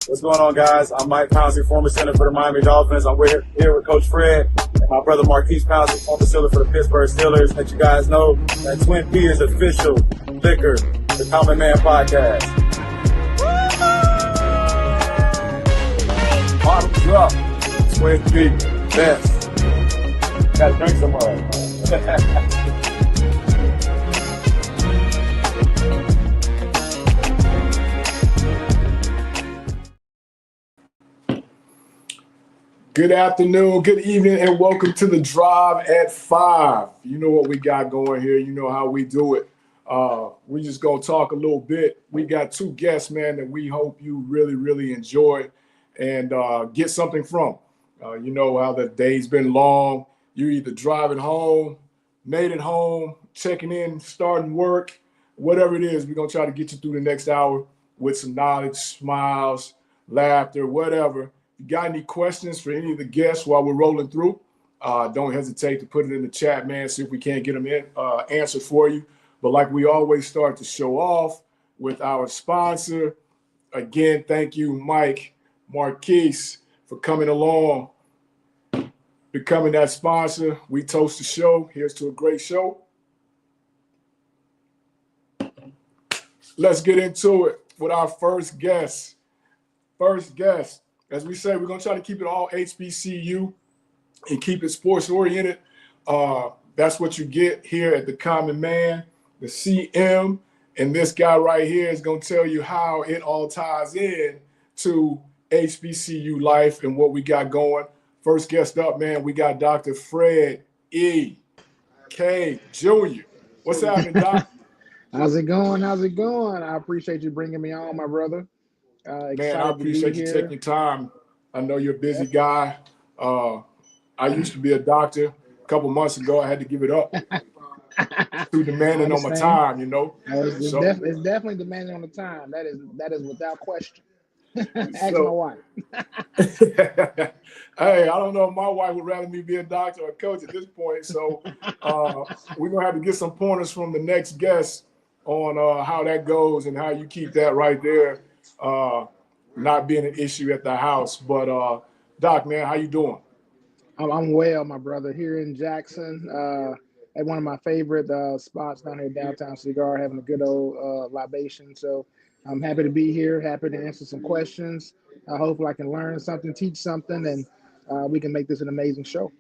What's going on, guys? I'm Mike Pouncey, former center for the Miami Dolphins. I'm here with Coach Fred and my brother Marquise Pouncey, former center for the Pittsburgh Steelers. Let you guys know that Twin P is official liquor, the Common Man Podcast. Bottoms up, Twin P, best. Gotta drink some more. Good afternoon, good evening, and welcome to the Drive at 5. You know what we got going here. You know how we do it. We're just going to talk a little bit. We got two guests, man, that we hope you really enjoy and get something from. You know how the day's been long. You're either driving home, made it home, checking in, starting work, whatever it is. We're going to try to get you through the next hour with some knowledge, smiles, laughter, whatever. If you got any questions for any of the guests while we're rolling through, don't hesitate to put it in the chat, man. See if we can't get them answered for you. But like we always start to show off with our sponsor. Again, thank you, Mike Marquise, for coming along, becoming that sponsor. We toast the show. Here's to a great show. Let's get into it with our first guest. As we say, we're going to try to keep it all HBCU and keep it sports oriented. That's what you get here at the Common Man, the CM. And this guy right here is going to tell you how it all ties in to HBCU life and what we got going. First guest up, man, we got Dr. Fred E. K. Jr. What's happening, Doc? How's it going? I appreciate you bringing me on, my brother. Man, I appreciate you taking time. I know you're a busy guy. I used to be a doctor. A couple months ago, I had to give it up. Too demanding on my time, you know. It's definitely demanding on the time. That is without question. Ask my wife. Hey, I don't know if my wife would rather me be a doctor or a coach at this point. So we're gonna have to get some pointers from the next guest on how that goes and how you keep that right there. Not being an issue at the house. But Doc, man, how you doing? I'm well, my brother, here in Jackson, at one of my favorite spots down here downtown Cigar, having a good old libation. So I'm happy to be here, happy to answer some questions. I hope I can learn something, teach something, and we can make this an amazing show.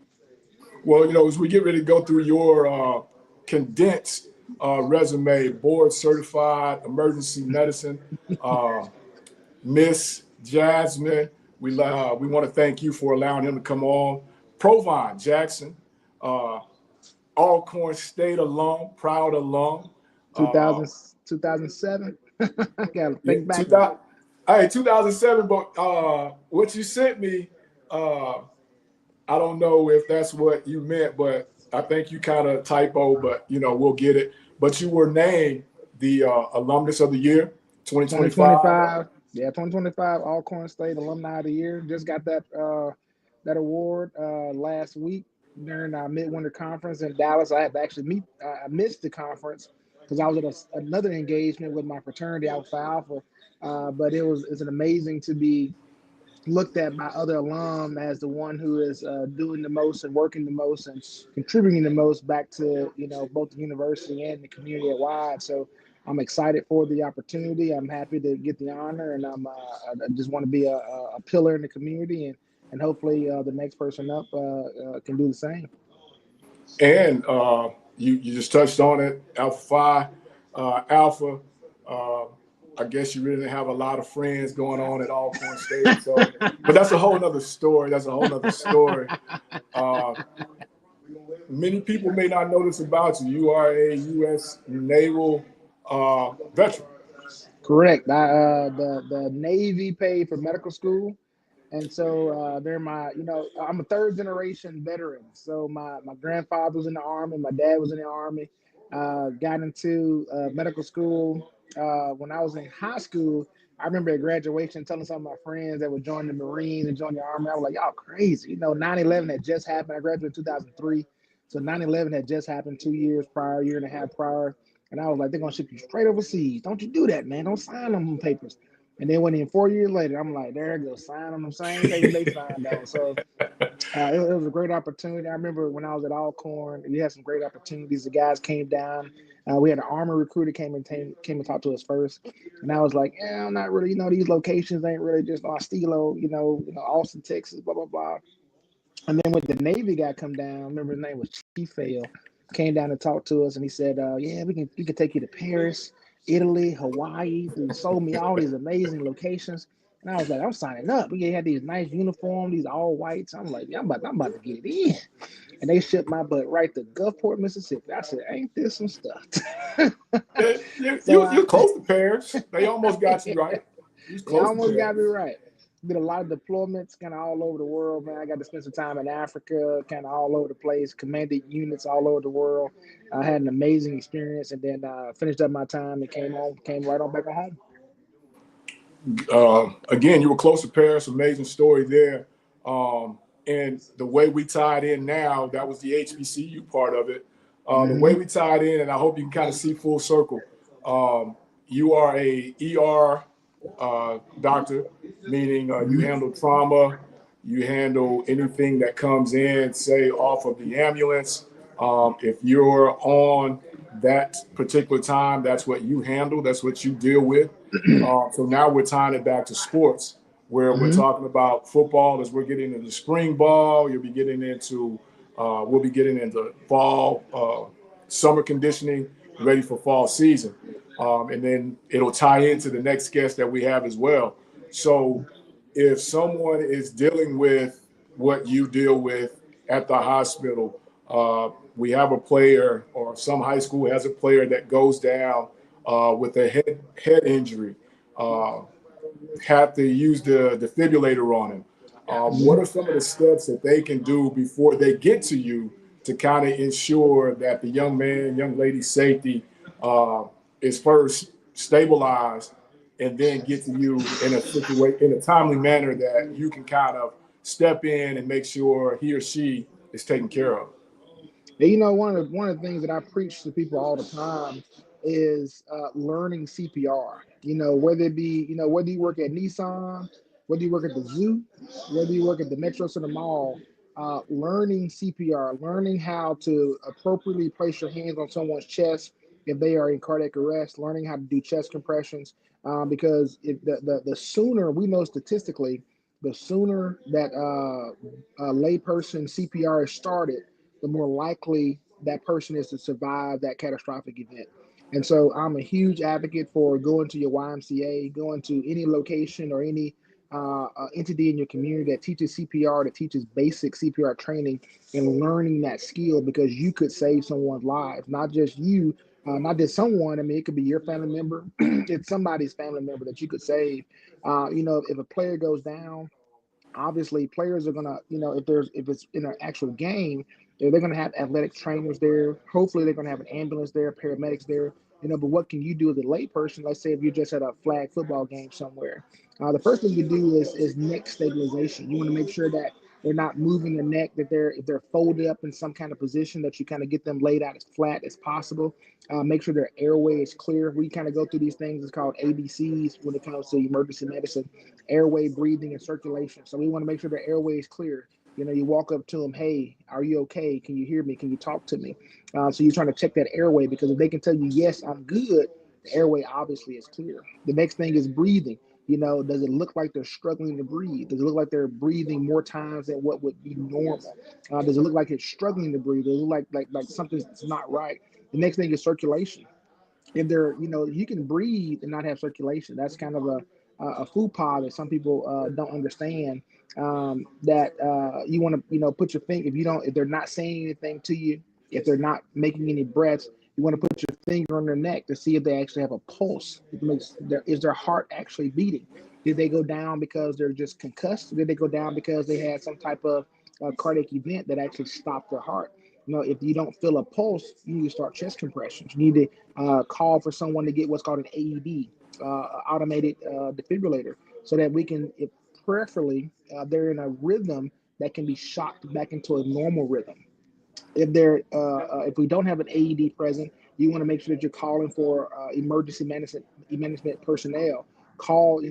Well, you know, as we get ready to go through your condensed resume, board certified emergency medicine, Miss Jasmine, we want to thank you for allowing him to come on. Provine Jackson, Alcorn State alum, proud alum. 2007. I gotta think back. 2007. But what you sent me, I don't know if that's what you meant, but I think you kind of typo. But you know, we'll get it. But you were named the alumnus of the year, 2025. Yeah, 2025 Alcorn State Alumni of the Year. Just got that award last week during our midwinter conference in Dallas. I had to actually I missed the conference because I was at another engagement with my fraternity, Alpha Alpha. But it's an amazing to be looked at by other alum as the one who is doing the most and working the most and contributing the most back to, you know, both the university and the community at wide. So I'm excited for the opportunity. I'm happy to get the honor, and I just want to be a pillar in the community, and hopefully the next person up can do the same. And you just touched on it, Alpha Phi, Alpha. I guess you really didn't have a lot of friends going on at Alcorn State. So, but that's a whole nother story. Many people may not know this about you. You are a U.S. Naval veteran. Correct. The Navy paid for medical school. And so I'm a third generation veteran. So my grandfather was in the Army. My dad was in the Army. Got into medical school when I was in high school. I remember at graduation telling some of my friends that would join the Marines and join the Army. I was like, y'all crazy. You know, 9/11 had just happened. I graduated in 2003. So 9/11 had just happened 2 years prior, year and a half prior. And I was like, they're going to ship you straight overseas. Don't you do that, man. Don't sign them papers. And then when in 4 years later, I'm like, there I go, sign on the same thing they signed on. So it was a great opportunity. I remember when I was at Alcorn, we had some great opportunities. The guys came down. We had an Army recruiter came and talked to us first, and I was like, yeah, I'm not really, these locations ain't really just on Stilo, Austin, Texas, blah blah blah. And then when the Navy guy come down, I remember his name was Chief Fail, came down and talked to us, and he said, yeah, we can take you to Paris, Italy, Hawaii. He sold me all these amazing locations. And I was like, I'm signing up. We had these nice uniforms, these all whites. I'm like, yeah, I'm about to get it in. And they shipped my butt right to Gulfport, Mississippi. I said, ain't this some stuff? So You're close to Paris. They almost got you right. You was they close to almost got me Paris. right. Did a lot of deployments kind of all over the world, man. I got to spend some time in Africa, kind of all over the place, commanded units all over the world. I had an amazing experience, and then finished up my time and came right on back home. Again, you were close to Paris. Amazing story there. And the way we tied in now, that was the HBCU part of it. The way Mm-hmm. we tied in, and I hope you can kind of see full circle. You are a ER doctor, meaning you Mm-hmm. handle trauma, you handle anything that comes in, say, off of the ambulance. If you're on that particular time, that's what you handle, that's what you deal with. So now we're tying it back to sports, where we're Mm-hmm. talking about football as we're getting into spring ball. You'll be getting into, we'll be getting into fall, summer conditioning, ready for fall season. And then it'll tie into the next guest that we have as well. So if someone is dealing with what you deal with at the hospital, we have a player, or some high school has a player that goes down with a head injury, uh, have to use the defibrillator on him. What are some of the steps that they can do before they get to you to kind of ensure that the young man, young lady's safety is first stabilized and then get to you in a situation, in a timely manner that you can kind of step in and make sure he or she is taken care of? And, one of the things that I preach to people all the time is learning CPR. Whether it be whether you work at Nissan, whether you work at the zoo, whether you work at the Metro Center Mall, learning CPR, learning how to appropriately place your hands on someone's chest if they are in cardiac arrest, learning how to do chest compressions. Because if the sooner we know statistically, the sooner that a layperson CPR is started, the more likely that person is to survive that catastrophic event. And so I'm a huge advocate for going to your YMCA, going to any location or any entity in your community that teaches CPR, that teaches basic CPR training, and learning that skill, because you could save someone's life, not just you, not just someone. I mean, it could be your family member, it's somebody's family member that you could save. If a player goes down, obviously players are gonna, if it's in an actual game, they're gonna have athletic trainers there. Hopefully they're gonna have an ambulance there, paramedics there. But what can you do as a layperson? Let's say if you're just at a flag football game somewhere, the first thing you do is neck stabilization. You want to make sure that they're not moving the neck, that if they're folded up in some kind of position, that you kind of get them laid out as flat as possible. Make sure their airway is clear. We kind of go through these things. It's called ABCs when it comes to emergency medicine: airway, breathing, and circulation. So we want to make sure the airway is clear. You walk up to them, hey, are you okay? Can you hear me? Can you talk to me? So you're trying to check that airway, because if they can tell you, yes, I'm good, the airway obviously is clear. The next thing is breathing. Does it look like they're struggling to breathe? Does it look like they're breathing more times than what would be normal? Does it look like it's struggling to breathe? Does it look like something's not right? The next thing is circulation. If they're, you can breathe and not have circulation. That's kind of a faux pas that some people don't understand. That you want to, put your finger, if they're not saying anything to you, if they're not making any breaths, you want to put your finger on their neck to see if they actually have a pulse. Is their heart actually beating? Did they go down because they're just concussed? Did they go down because they had some type of cardiac event that actually stopped their heart? If you don't feel a pulse, you need to start chest compressions. You need to call for someone to get what's called an AED, automated defibrillator, so that we can, if prayerfully, they're in a rhythm that can be shocked back into a normal rhythm. If we don't have an AED present, you want to make sure that you're calling for emergency management personnel call,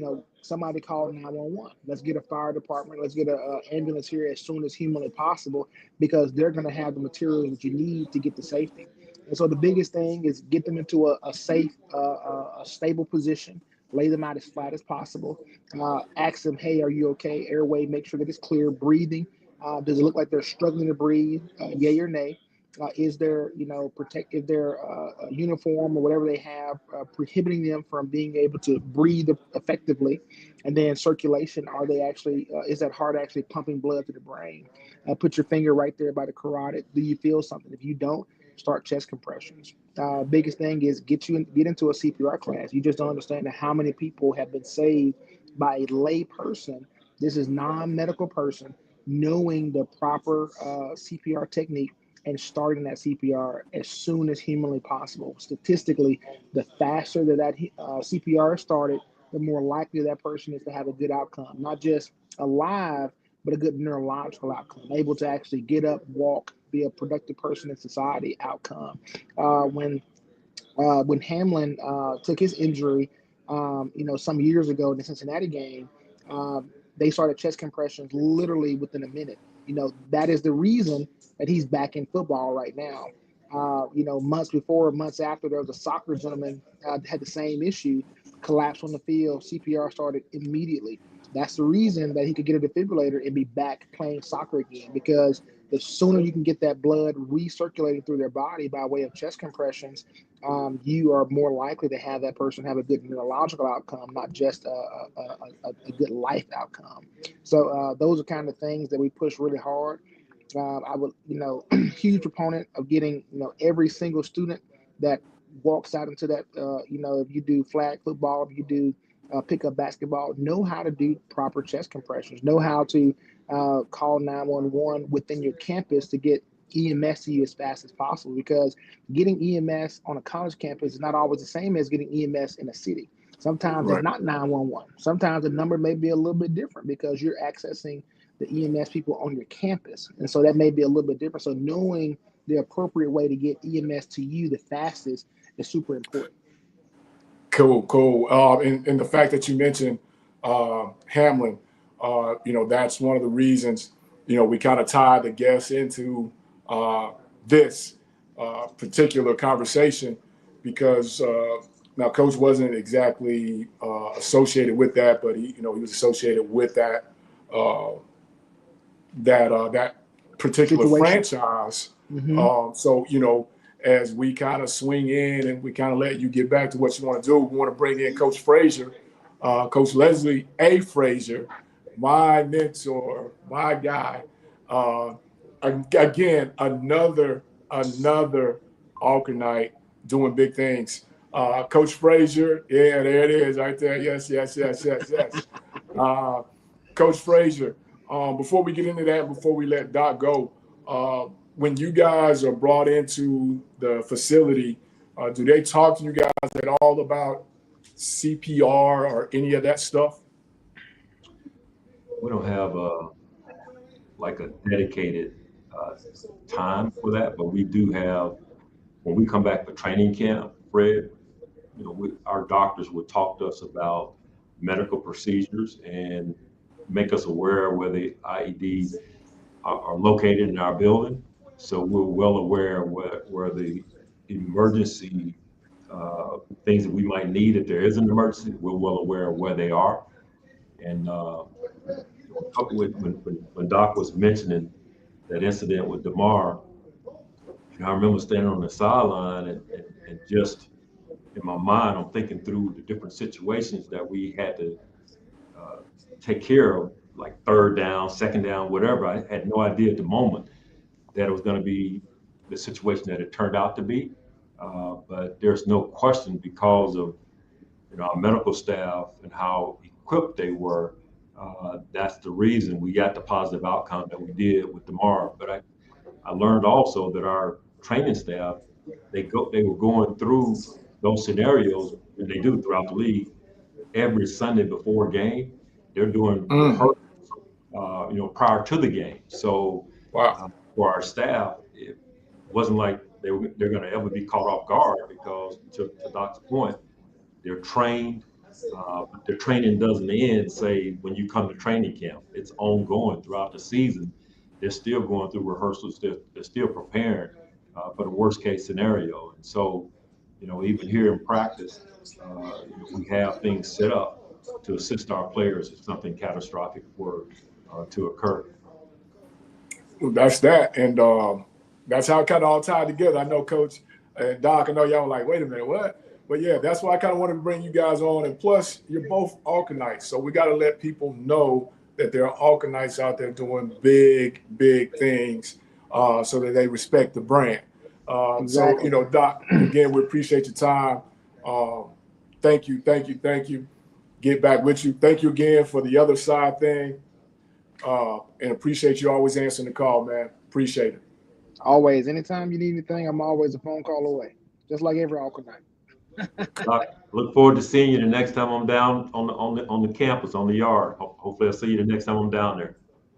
somebody call 911. Let's get a fire department. Let's get a ambulance here as soon as humanly possible, because they're going to have the materials that you need to get to safety. And so the biggest thing is get them into a safe, a stable position. Lay them out as flat as possible. Ask them, hey, are you okay? Airway, make sure that it's clear. Breathing. Does it look like they're struggling to breathe? Yay or nay? Is there, protect, if their uniform or whatever they have prohibiting them from being able to breathe effectively? And then circulation, are they actually, is that heart actually pumping blood to the brain? Put your finger right there by the carotid. Do you feel something? If you don't, start chest compressions. Biggest thing is get into a CPR class. You just don't understand how many people have been saved by a lay person. This is non-medical person knowing the proper CPR technique and starting that CPR as soon as humanly possible. Statistically, the faster that CPR is started, the more likely that person is to have a good outcome, not just alive, but a good neurological outcome, able to actually get up, walk, be a productive person in society outcome. When Hamlin took his injury, some years ago in the Cincinnati game, they started chest compressions literally within a minute. That is the reason that he's back in football right now. Months before, months after, there was a soccer gentleman had the same issue, collapsed on the field. CPR started immediately. That's the reason that he could get a defibrillator and be back playing soccer again, because the sooner you can get that blood recirculating through their body by way of chest compressions, you are more likely to have that person have a good neurological outcome, not just a good life outcome. So those are kind of things that we push really hard. I would, huge proponent of getting, every single student that walks out into that, if you do flag football, if you do pickup basketball, know how to do proper chest compressions, know how to call 911 within your campus to get EMS to you as fast as possible, because getting EMS on a college campus is not always the same as getting EMS in a city. Sometimes Right. it's not 911. Sometimes the number may be a little bit different because you're accessing the EMS people on your campus. And so that may be a little bit different. So knowing the appropriate way to get EMS to you the fastest is super important. Cool. And the fact that you mentioned Hamlin, that's one of the reasons, we kind of tied the guests into this particular conversation, because now Coach wasn't exactly associated with that, but he was associated with that that particular Situation. franchise. Mm-hmm. So, as we kind of swing in and we kind of let you get back to what you want to do, we want to bring in Coach Frazier, Coach Leslie A. Frazier, my mentor, my guy. Again, another Alcornite doing big things. Coach Frazier, yeah, there it is right there. Yes. Coach Frazier, before we get into that, before we let Doc go, when you guys are brought into the facility, do they talk to you guys at all about CPR or any of that stuff? We don't have like a dedicated time for that, but we do have, when we come back for training camp, Fred, our doctors would talk to us about medical procedures and make us aware where the IEDs are located in our building. So we're well aware where the emergency things that we might need if there is an emergency. We're well aware of where they are. And when Doc was mentioning that incident with DeMar, I remember standing on the sideline and just in my mind, I'm thinking through the different situations that we had to take care of, like third down, second down, whatever. I had no idea at the moment that it was going to be the situation that it turned out to be. But there's no question, because of our medical staff and how equipped they were. That's the reason we got the positive outcome that we did with DeMar. But I learned also that our training staff, they were going through those scenarios, and they do throughout the league, every Sunday before a game. They're doing rehearsals, prior to the game. So Wow. for our staff, it wasn't like they're going to ever be caught off guard, because to Doc's point, they're trained But the training doesn't end, say, when you come to training camp. It's ongoing throughout the season. They're still going through rehearsals. They're still preparing for the worst case scenario. And so, even here in practice, we have things set up to assist our players if something catastrophic were to occur. That's that. And that's how it kind of all tied together. I know Coach and Doc, I know y'all were like, wait a minute, what? But yeah, that's why I kind of wanted to bring you guys on. And plus, you're both Alcornites. So we got to let people know that there are Alcornites out there doing big, big things so that they respect the brand. Exactly. So, Doc, again, we appreciate your time. Thank you. Get back with you. Thank you again for the other side thing. And appreciate you always answering the call, man. Appreciate it. Always. Anytime you need anything, I'm always a phone call away. Just like every Alcornite. Look forward to seeing you the next time I'm down on the campus, on the yard. Hopefully I'll see you the next time I'm down there.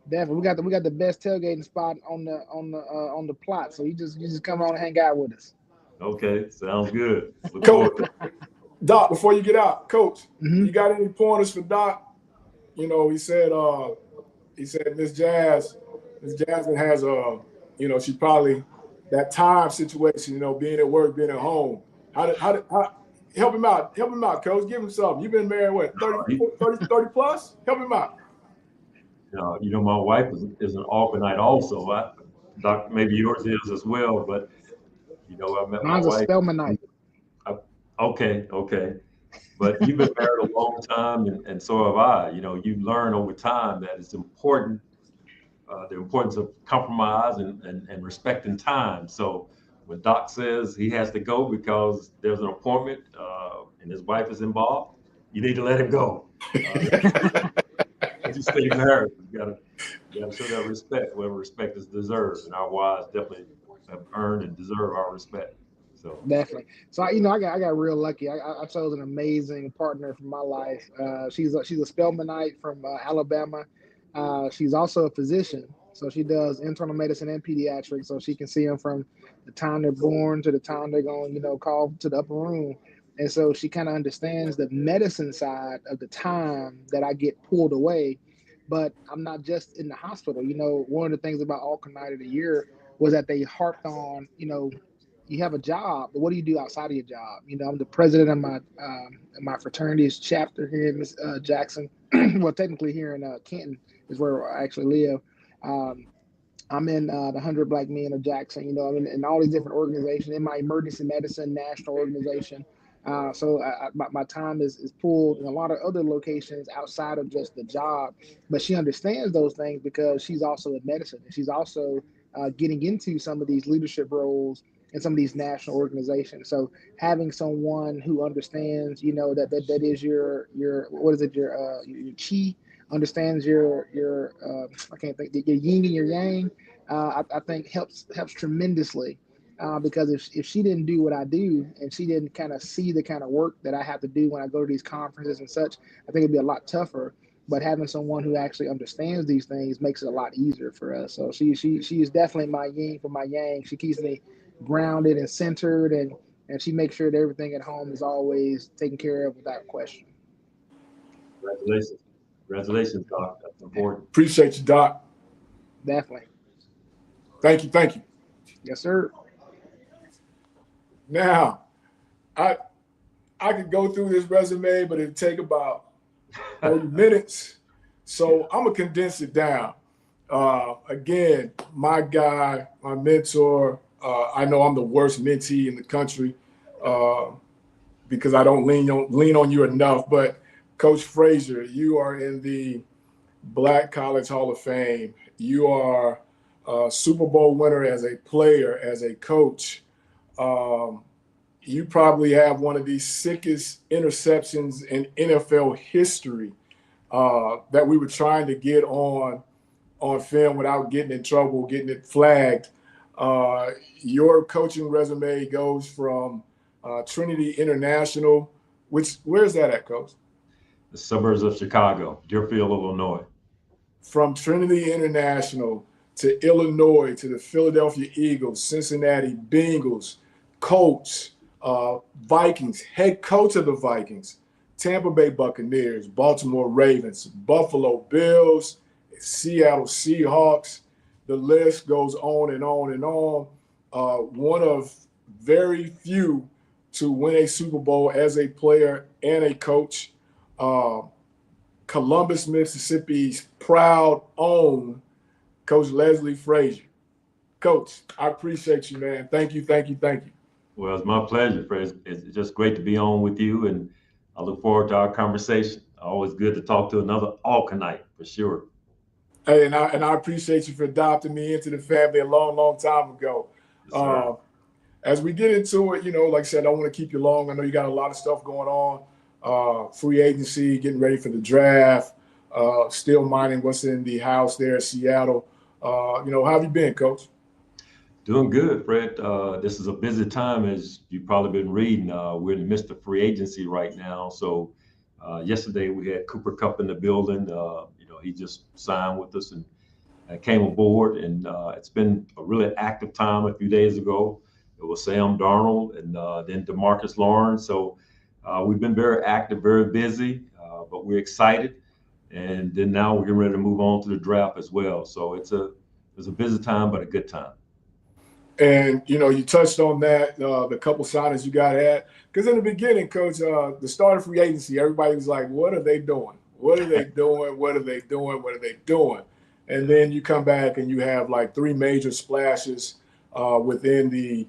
Definitely. We got the best tailgating spot on the plot. So you just come on and hang out with us. Okay, sounds good. Coach, Doc, before you get out, Coach, Mm-hmm. you got any pointers for Doc? He said Miss Jasmine has she's probably that time situation, being at work, being at home. How help him out, Coach, give him something. You've been married what, 30 plus? Help him out. My wife is an Alcornite also. Doc, maybe yours is as well, but I met Mine's my wife. a Spellmanite. Okay. But you've been married a long time, and so have I. You learn over time that it's important, the importance of compromise and respecting time. So when Doc says he has to go because there's an appointment and his wife is involved, you need to let him go. You stay married. You gotta show that respect, whatever respect is deserved, and our wives definitely have earned and deserve our respect. So Definitely. So I got real lucky. I chose an amazing partner for my life. She's a Spellmanite from Alabama. She's also a physician, so she does internal medicine and pediatrics. So she can see them from the time they're born to the time they're going, called to the upper room. And so she kind of understands the medicine side of the time that I get pulled away. But I'm not just in the hospital. One of the things about Alcorn of the Year was that they harped on, you have a job, but what do you do outside of your job? I'm the president of my fraternity's chapter here in Jackson. Well, technically here in Canton is where I actually live. I'm in the 100 Black Men of Jackson. I'm in all these different organizations, in my emergency medicine national organization. So my time is pulled in a lot of other locations outside of just the job. But she understands those things because she's also in medicine, and she's also getting into some of these leadership roles in some of these national organizations. So having someone who understands, that is your what is it, your chi, understands your I can't think, your yin and your yang, I think helps tremendously. Because if she didn't do what I do, and she didn't kind of see the kind of work that I have to do when I go to these conferences and such, I think it'd be a lot tougher. But having someone who actually understands these things makes it a lot easier for us. So she is definitely my yin for my yang. She keeps me grounded and centered, and she makes sure that everything at home is always taken care of without question. Congratulations, Doc. That's important. Appreciate you, Doc. Definitely. Thank you. Yes, sir. Now, I could go through this resume, but it'd take about 30 minutes. So I'm gonna condense it down. Again, my guy, my mentor. I know I'm the worst mentee in the country because I don't lean on you enough. But Coach Frazier, you are in the Black College Hall of Fame. You are a Super Bowl winner as a player, as a coach. You probably have one of the sickest interceptions in NFL history that we were trying to get on film without getting in trouble, getting it flagged. Your coaching resume goes from Trinity International, where's that at, Coach? The suburbs of Chicago, Deerfield, Illinois. From Trinity International to Illinois to the Philadelphia Eagles, Cincinnati Bengals, Colts, Vikings, head coach of the Vikings, Tampa Bay Buccaneers, Baltimore Ravens, Buffalo Bills, Seattle Seahawks. The list goes on and on and on. One of very few to win a Super Bowl as a player and a coach. Columbus, Mississippi's proud own Coach Leslie Frazier. Coach, I appreciate you, man. Thank you, thank you, thank you. Well, it's my pleasure, Fred. It's just great to be on with you, and I look forward to our conversation. Always good to talk to another Alcornite, for sure. Hey, and I appreciate you for adopting me into the family a long, long time ago. Yes, As we get into it, like I said, I don't want to keep you long. I know you got a lot of stuff going on. Free agency, getting ready for the draft, still minding what's in the house there in Seattle. How have you been, Coach? Doing good, Fred. This is a busy time, as you've probably been reading. We're in the midst of free agency right now. So yesterday we had Cooper Kupp in the building. He just signed with us and came aboard. And it's been a really active time. A few days ago, it was Sam Darnold and then DeMarcus Lawrence. So we've been very active, very busy, but we're excited. And then now we're getting ready to move on to the draft as well. So it's a busy time, but a good time. And, you touched on that, the couple signings you got at. Because in the beginning, Coach, the start of free agency, everybody was like, what are they doing? What are they doing? What are they doing? What are they doing? And then you come back and you have like three major splashes within the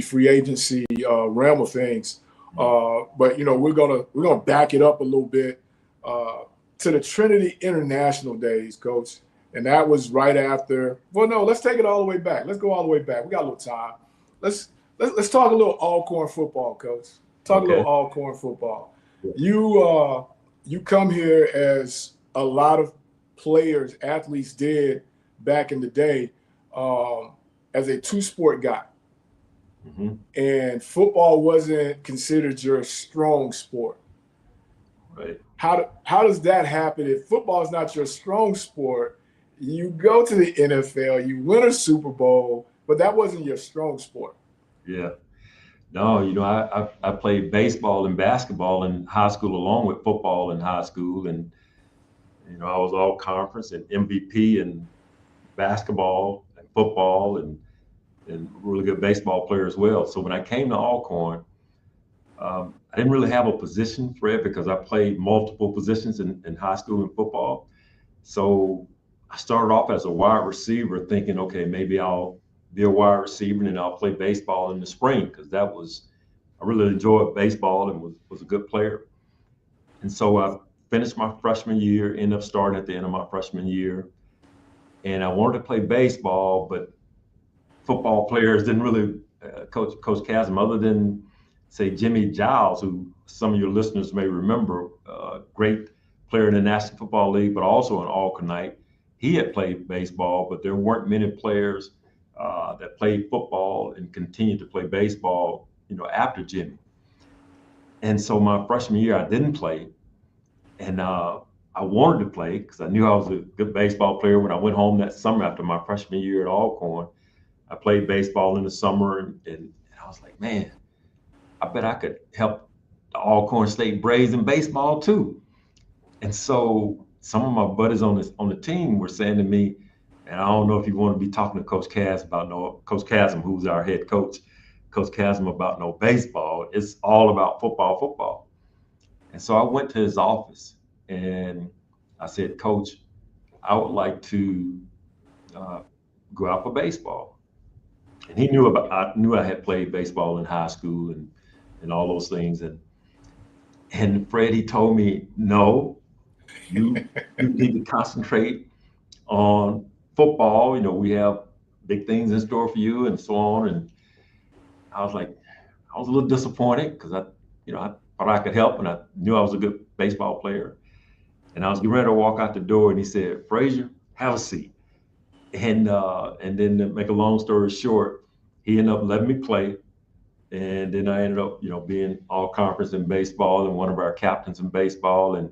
free agency realm of things. But, we're gonna back it up a little bit to the Trinity International days, Coach. And that was right after. Well, no, let's take it all the way back. Let's go all the way back. We got a little time. Let's talk a little Alcorn football, Coach. Talk a little Alcorn football. You come here as a lot of players, athletes did back in the day, as a two-sport guy. Mm-hmm. And football wasn't considered your strong sport. Right. How does that happen if football is not your strong sport? You go to the NFL, you win a Super Bowl, but that wasn't your strong sport. Yeah. No, I played baseball and basketball in high school along with football in high school. And, I was all conference and MVP in basketball and football and really good baseball player as well. So when I came to Alcorn, I didn't really have a position, Fred, because I played multiple positions in high school and football. So I started off as a wide receiver thinking, okay, maybe I'll be a wide receiver and then I'll play baseball in the spring, because I really enjoyed baseball and was a good player. And so I finished my freshman year, ended up starting at the end of my freshman year. And I wanted to play baseball, but football players didn't really Coach Chasm, other than, say, Jimmy Giles, who some of your listeners may remember, great player in the National Football League, but also an Alcornite. He had played baseball, but there weren't many players that played football and continued to play baseball, after Jimmy. And so my freshman year, I didn't play. And I wanted to play because I knew I was a good baseball player. When I went home that summer after my freshman year at Alcorn, I played baseball in the summer. And I was like, man, I bet I could help the Alcorn State Braves in baseball too. And so some of my buddies on the team were saying to me, and I don't know if you want to be talking to Coach Chasm, who's our head coach, Coach Chasm, about no baseball. It's all about football. And so I went to his office and I said, Coach, I would like to go out for baseball. And he knew I knew I had played baseball in high school and all those things. And Fred, he told me, no, you need to concentrate on football. We have big things in store for you and so on. And I was a little disappointed because I thought I could help and I knew I was a good baseball player. And I was getting ready to walk out the door and he said, Frazier, have a seat. And then to make a long story short, he ended up letting me play. And then I ended up, being all conference in baseball and one of our captains in baseball. And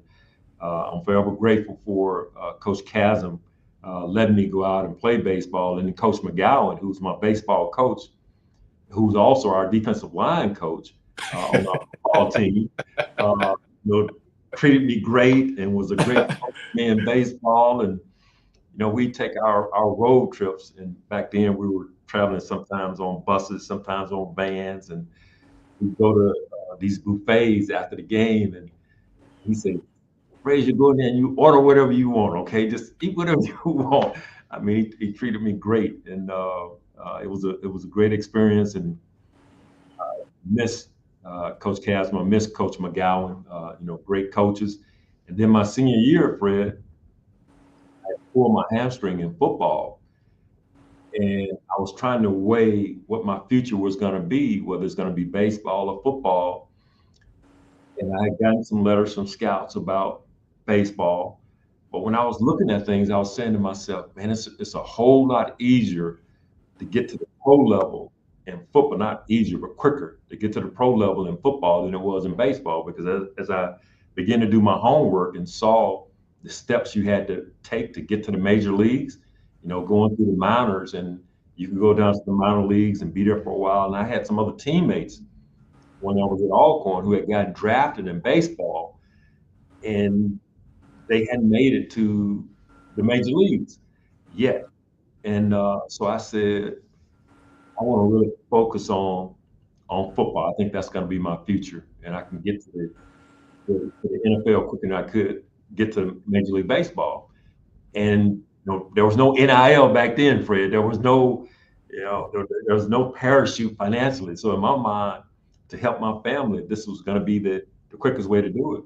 I'm forever grateful for Coach Chasm letting me go out and play baseball. And then Coach McGowan, who's my baseball coach, who's also our defensive line coach, on our football team. Treated me great and was a great coach to me in baseball. And we take our road trips, and back then we were traveling sometimes on buses, sometimes on vans, and we go to these buffets after the game, and he said, Frazier, go in there and you order whatever you want, okay? Just eat whatever you want. I mean, he treated me great, and it was a great experience, and miss Coach Casma, miss Coach McGowan, great coaches. And then my senior year, Fred, I pulled my hamstring in football, and I was trying to weigh what my future was going to be, whether it's going to be baseball or football. And I had gotten some letters from scouts about baseball. But when I was looking at things, I was saying to myself, man, it's a whole lot easier to get to the pro level in football, not easier, but quicker to get to the pro level in football than it was in baseball. Because as I began to do my homework and saw the steps you had to take to get to the major leagues, going through the minors, and you could go down to the minor leagues and be there for a while. And I had some other teammates when I was at Alcorn who had gotten drafted in baseball, and they hadn't made it to the major leagues yet. And so I said, I want to really focus on football. I think that's going to be my future, and I can get to the NFL quicker than I could get to Major League Baseball. And there was no NIL back then, Fred. There was no, there was no parachute financially. So in my mind, to help my family, this was going to be the quickest way to do it.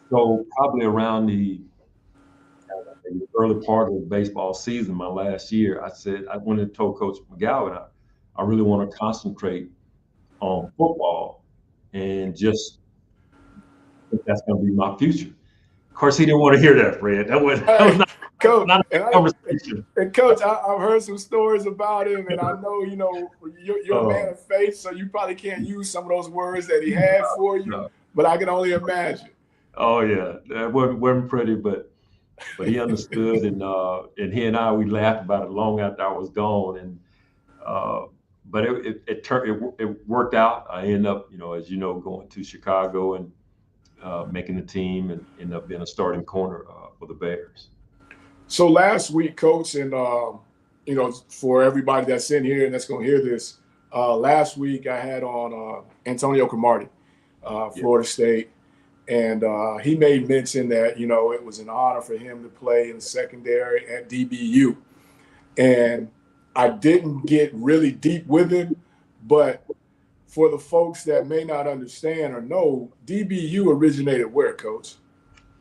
So probably around the early part of the baseball season, my last year, I went and told Coach McGowan, I really want to concentrate on football, and just think that's going to be my future. Of course, he didn't want to hear that, Fred. That was not, Coach, not a conversation. And Coach, I've heard some stories about him, and I know you're a man of faith, so you probably can't use some of those words that he had for you. But I can only imagine. Oh yeah, that wasn't pretty, but he understood, and he and I, we laughed about it long after I was gone, and but it worked out. I ended up, as you know, going to Chicago and making the team, and ended up being a starting corner for the Bears. So last week, Coach, and for everybody that's in here and that's going to hear this, last week I had on Antonio Cromartie, Florida State. And he made mention that, it was an honor for him to play in the secondary at DBU. And I didn't get really deep with him, but for the folks that may not understand or know, DBU originated where, Coach?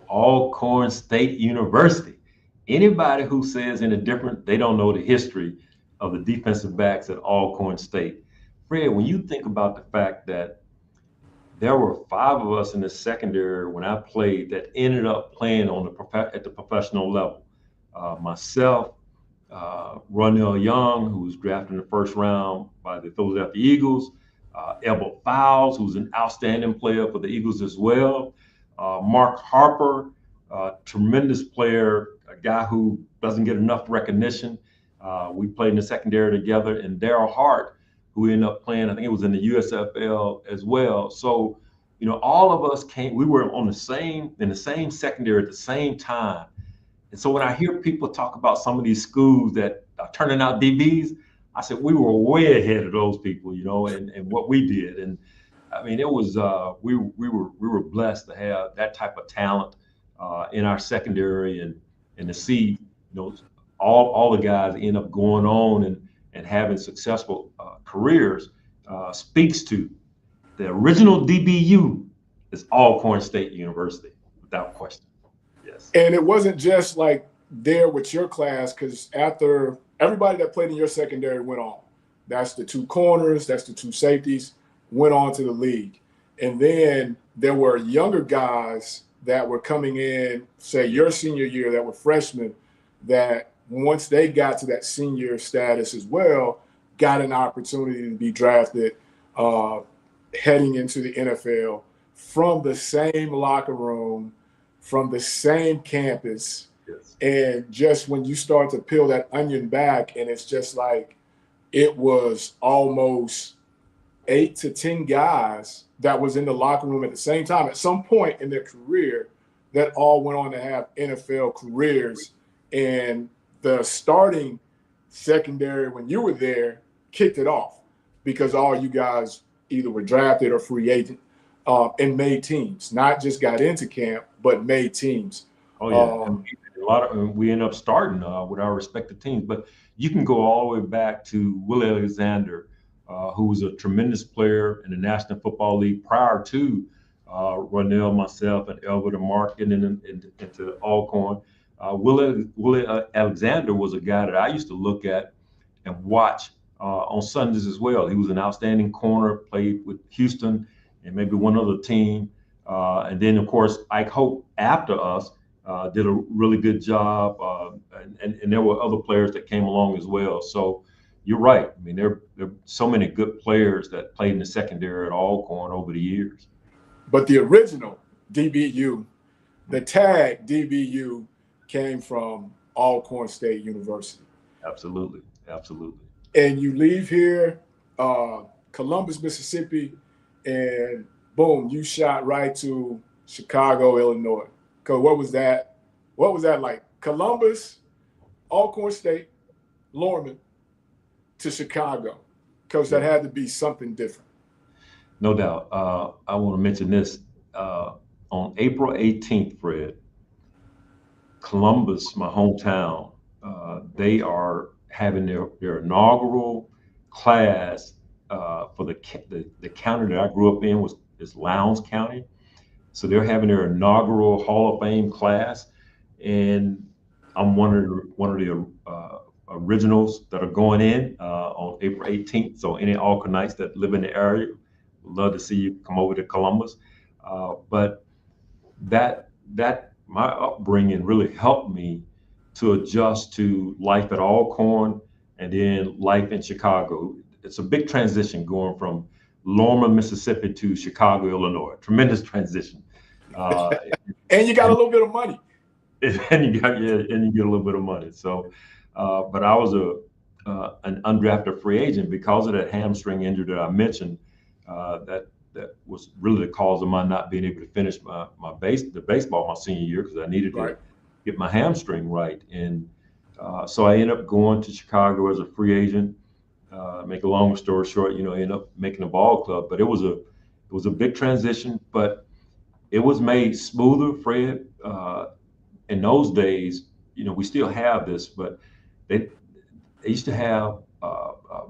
Alcorn State University. Anybody who says they don't know the history of the defensive backs at Alcorn State. Fred, when you think about the fact that there were 5 of us in the secondary when I played that ended up playing at the professional level. Myself, Ronell Young, who was drafted in the first round by the Philadelphia Eagles, Elbert Fowles, who's an outstanding player for the Eagles as well, Mark Harper, tremendous player, a guy who doesn't get enough recognition. We played in the secondary together, and Daryl Hart, who ended up playing, I think it was in the USFL as well. So, all of us we were in the same secondary at the same time. And so when I hear people talk about some of these schools that are turning out DBs, I said, we were way ahead of those people, and what we did. And I mean, it was, we were blessed to have that type of talent in our secondary, and to see, all the guys end up going on and having successful careers speaks to the original DBU is Alcorn State University, without question. Yes. And it wasn't just like there with your class, because after everybody that played in your secondary went on. That's the 2 corners, that's the 2 safeties, went on to the league. And then there were younger guys that were coming in, say your senior year, that were freshmen, that once they got to that senior status as well, got an opportunity to be drafted heading into the NFL from the same locker room, from the same campus. Yes. And just when you start to peel that onion back, and it's just like it was almost 8 to 10 guys that was in the locker room at the same time at some point in their career that all went on to have NFL careers. And the starting secondary, when you were there, kicked it off because all you guys either were drafted or free agent and made teams, not just got into camp, but made teams. Oh yeah, and we end up starting with our respective teams. But you can go all the way back to Willie Alexander, who was a tremendous player in the National Football League prior to Ronell, myself, and Elbert and Mark into Alcorn. Willie Alexander was a guy that I used to look at and watch on Sundays as well. He was an outstanding corner, played with Houston and maybe one other team. And then, of course, Ike Hope after us did a really good job. And there were other players that came along as well. So you're right. I mean, there are so many good players that played in the secondary at Alcorn over the years. But the original DBU, the tag DBU, came from Alcorn State University. Absolutely. Absolutely. And you leave here, Columbus, Mississippi, and boom, you shot right to Chicago, Illinois. Because what was that? What was that like? Columbus, Alcorn State, Lorman to Chicago. Coach, that had to be something different. No doubt. I want to mention this. On April 18th, Fred, Columbus, my hometown, they are having their inaugural class for the county that I grew up in is Lowndes County. So they're having their inaugural Hall of Fame class, and I'm one of the originals that are going in on April 18th. So any Alcornites that live in the area, would love to see you come over to Columbus. But that my upbringing really helped me to adjust to life at Alcorn and then life in Chicago. It's a big transition going from Lorman, Mississippi to Chicago, Illinois. Tremendous transition. And you got a little bit of money. And you get a little bit of money. So, but I was an undrafted free agent because of that hamstring injury that I mentioned. That was really the cause of my not being able to finish the baseball my senior year because I needed to get my hamstring right. And so I ended up going to Chicago as a free agent. Make a long story short, I ended up making a ball club. But it was a big transition, but it was made smoother, Fred. In those days, we still have this, but they used to have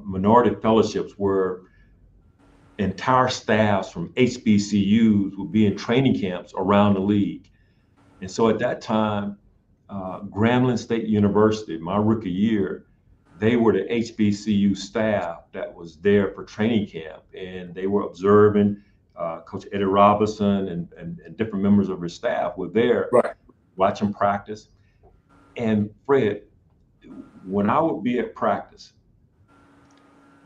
minority fellowships where entire staffs from HBCUs would be in training camps around the league. And so at that time, Grambling State University, my rookie year, they were the HBCU staff that was there for training camp. And they were observing Coach Eddie Robinson and different members of his staff were there watching practice. And Fred, when I would be at practice,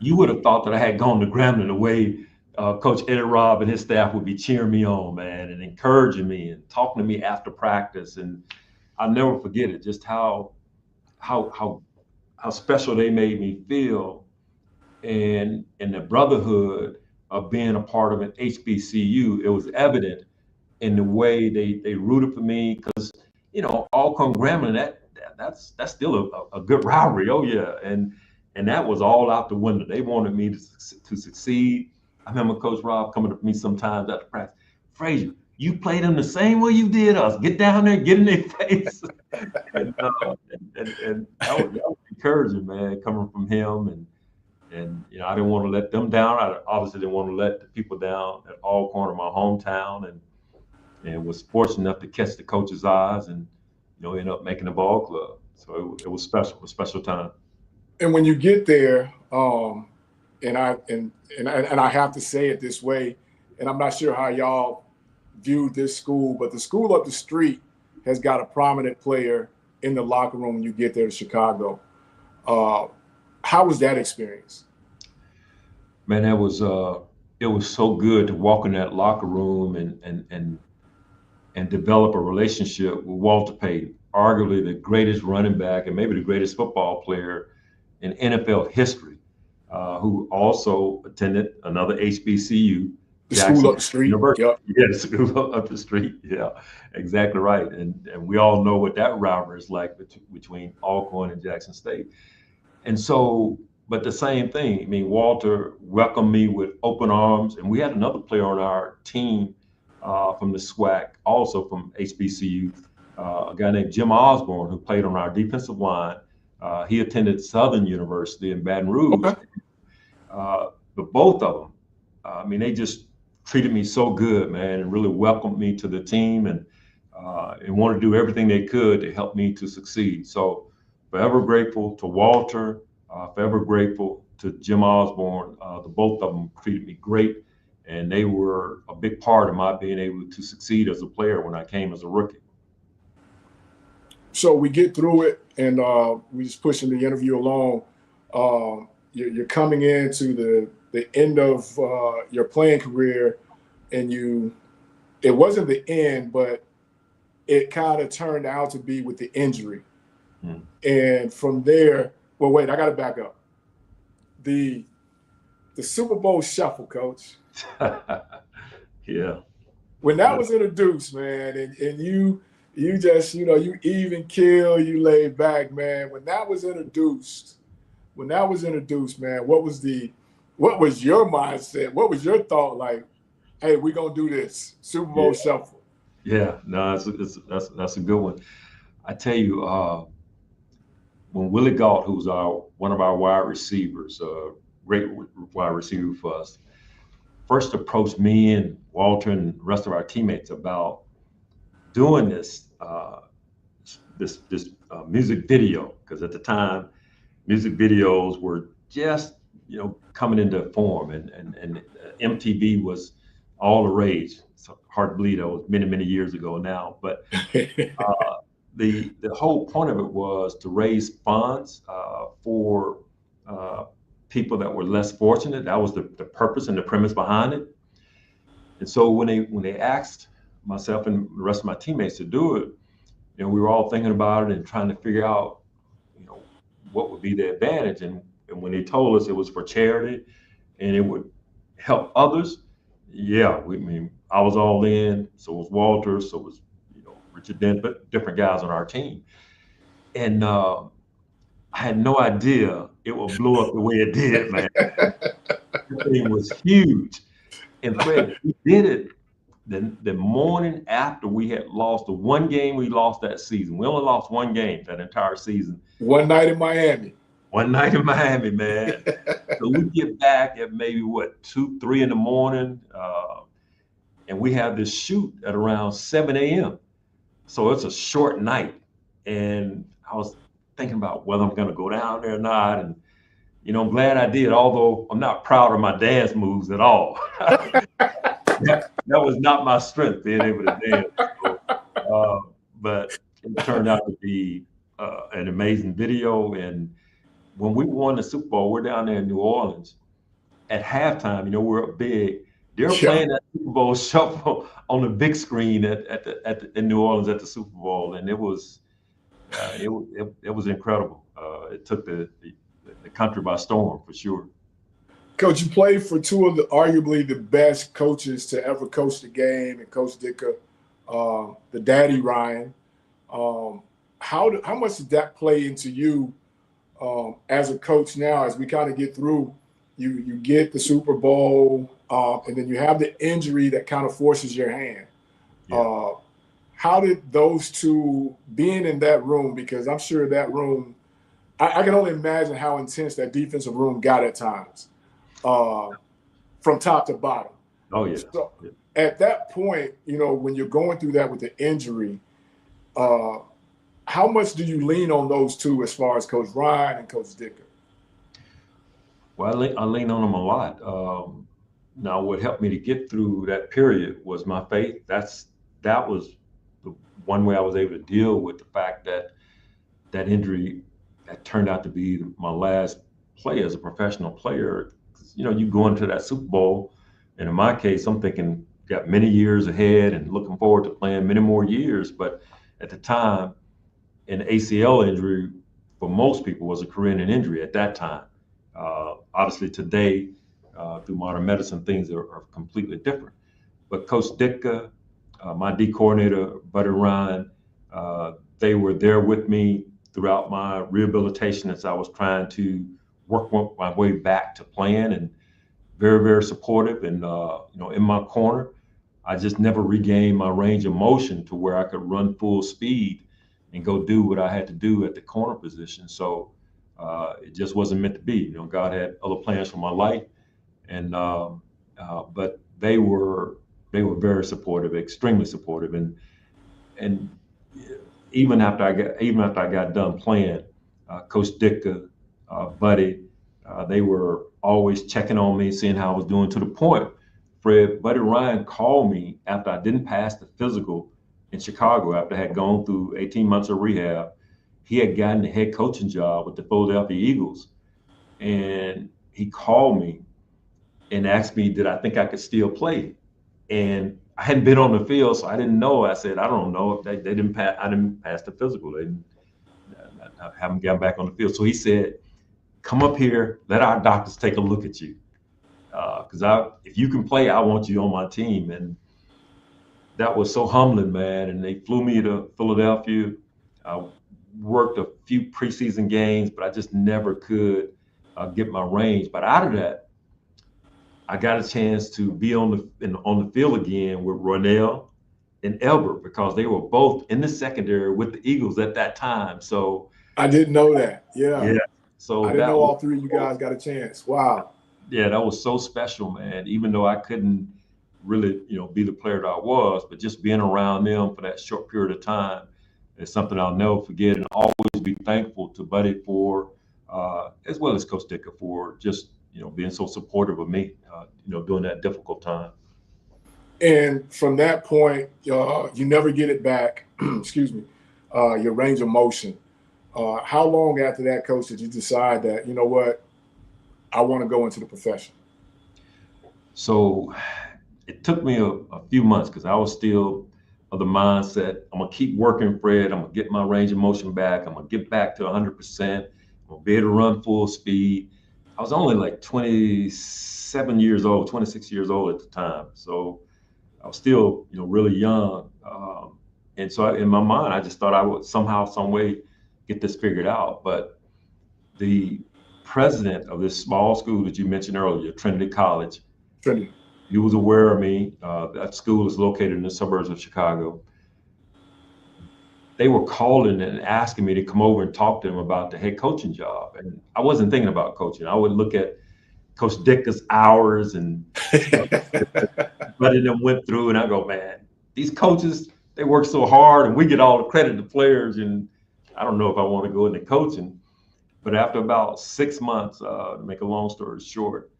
you would have thought that I had gone to Grambling the way Coach Eddie Robb and his staff would be cheering me on, man, and encouraging me and talking to me after practice. And I'll never forget it, just how special they made me feel, and the brotherhood of being a part of an HBCU. It was evident in the way they rooted for me because Alcorn Grambling, that's still a good rivalry. Oh yeah, and that was all out the window. They wanted me to succeed. I remember Coach Rob coming to me sometimes after practice. Frazier, you played them the same way you did us. Get down there, get in their face. and that was encouraging, man, coming from him. And I didn't want to let them down. I obviously didn't want to let the people down at Alcorn, of my hometown, and was fortunate enough to catch the coach's eyes and end up making the ball club. So it was special, a special time. And when you get there, and I have to say it this way, and I'm not sure how y'all view this school, but the school up the street has got a prominent player in the locker room when you get there to Chicago. How was that experience? Man, it was so good to walk in that locker room and develop a relationship with Walter Payton, arguably the greatest running back and maybe the greatest football player in NFL history. who also attended another HBCU, The school Jackson up the street. University. Yep. Yeah, the school up the street. Yeah, exactly right. And we all know what that rivalry is like between Alcorn and Jackson State. And so, but the same thing. I mean, Walter welcomed me with open arms, and we had another player on our team from the SWAC, also from HBCU, a guy named Jim Osborne, who played on our defensive line. He attended Southern University in Baton Rouge. Okay. But both of them, I mean, they just treated me so good, man, and really welcomed me to the team and wanted to do everything they could to help me to succeed. So forever grateful to Walter, forever grateful to Jim Osborne. The both of them treated me great, and they were a big part of my being able to succeed as a player when I came as a rookie. So we get through it, and we just pushing the interview along. You're coming into the end of your playing career, and it wasn't the end, but it kind of turned out to be with the injury. And from there, well, wait, I got to back up. The Super Bowl shuffle, Coach. Yeah. When that was introduced, man, and you just, you even kill, you lay back, man. When that was introduced, man, what was your mindset? What was your thought like? Hey, we're gonna do this Super Bowl shuffle. Yeah, no, that's a good one. I tell you, when Willie Galt, who's one of our wide receivers, great wide receiver for us, first approached me and Walter and the rest of our teammates about doing this music video, because at the time, music videos were just coming into form, and MTV was all the rage. It's hard to believe that was many years ago now, but the whole point of it was to raise funds for people that were less fortunate. That was the purpose and the premise behind it. And so when they asked myself and the rest of my teammates to do it, we were all thinking about it and trying to figure out what would be the advantage. And when they told us it was for charity and it would help others, I was all in. So was Walter. So was Richard Dent, but different guys on our team. And I had no idea it would blow up the way it did, man. The thing was huge. And Fred, we did it the morning after we had lost the one game we lost that season. We only lost one game that entire season. One night in Miami. One night in Miami, man. So we get back at maybe 2, 3 in the morning, and we have this shoot at around 7 a.m. So it's a short night, and I was thinking about whether I'm going to go down there or not. And I'm glad I did, although I'm not proud of my dance moves at all. that was not my strength, being able to dance. So, but it turned out to be an amazing video. And when we won the Super Bowl, we're down there in New Orleans. At halftime, we're up big. They're playing that Super Bowl shuffle on the big screen in New Orleans at the Super Bowl, and it was incredible. It took the country by storm, for sure. Coach, you played for two of arguably the best coaches to ever coach the game, and Coach Dicker, the Daddy Ryan. How much did that play into you as a coach now, as we kind of get through? You get the Super Bowl, and then you have the injury that kind of forces your hand. Yeah. How did those two, being in that room, because I'm sure that room, I can only imagine how intense that defensive room got at times, from top to bottom. Oh, yeah. So at that point, when you're going through that with the injury, how much do you lean on those two as far as Coach Ryan and Coach Dicker? Well, I lean on them a lot. Now, what helped me to get through that period was my faith. That was the one way I was able to deal with the fact that that injury that turned out to be my last play as a professional player. You go into that Super Bowl, and in my case, I'm thinking got many years ahead and looking forward to playing many more years. But at the time, an ACL injury for most people was a career-ending injury at that time. obviously today, through modern medicine, things are completely different. But Coach Ditka, my D coordinator, Buddy Ryan, they were there with me throughout my rehabilitation as I was trying to work my way back to playing, and very, very supportive and, in my corner. I just never regained my range of motion to where I could run full speed and go do what I had to do at the corner position. So it just wasn't meant to be. God had other plans for my life, and but they were very supportive, extremely supportive, and even after I got done playing, Coach Ditka, Buddy, they were always checking on me, seeing how I was doing, to the point, Fred, Buddy Ryan called me after I didn't pass the physical in Chicago, after I had gone through 18 months of rehab. He had gotten a head coaching job with the Philadelphia Eagles. And he called me and asked me, did I think I could still play? And I hadn't been on the field, so I didn't know. I said, I don't know. If they didn't pass, I didn't pass the physical. I haven't gotten back on the field. So he said, come up here, let our doctors take a look at you. Because if you can play, I want you on my team. And that was so humbling, man. And they flew me to Philadelphia. I worked a few preseason games, but I just never could get my range. But out of that, I got a chance to be on the field again with Ronell and Elbert, because they were both in the secondary with the Eagles at that time. So I didn't know that. Yeah. So I didn't know all three of you guys got a chance. Wow. Yeah, that was so special, man. Even though I couldn't really, be the player that I was, but just being around them for that short period of time is something I'll never forget, and always be thankful to Buddy for, as well as Coach Ditka, for just, being so supportive of me, during that difficult time. And from that point, you never get it back. Excuse me. Your range of motion. How long after that, Coach, did you decide that, you know what, I want to go into the profession? So it took me a few months, because I was still of the mindset, I'm going to keep working, Fred. I'm going to get my range of motion back. I'm going to get back to 100%. I'm going to be able to run full speed. I was only like 27 years old, 26 years old at the time. So I was still, really young. And so in my mind, I just thought I would somehow, some way get this figured out. But the president of this small school that you mentioned earlier, Trinity College, he was aware of me. That school is located in the suburbs of Chicago. They were calling and asking me to come over and talk to them about the head coaching job. And I wasn't thinking about coaching. I would look at Coach Dicka's hours and but it went through, and I go, man, these coaches, they work so hard, and we get all the credit to players. And I don't know if I want to go into coaching. But after about 6 months, to make a long story short,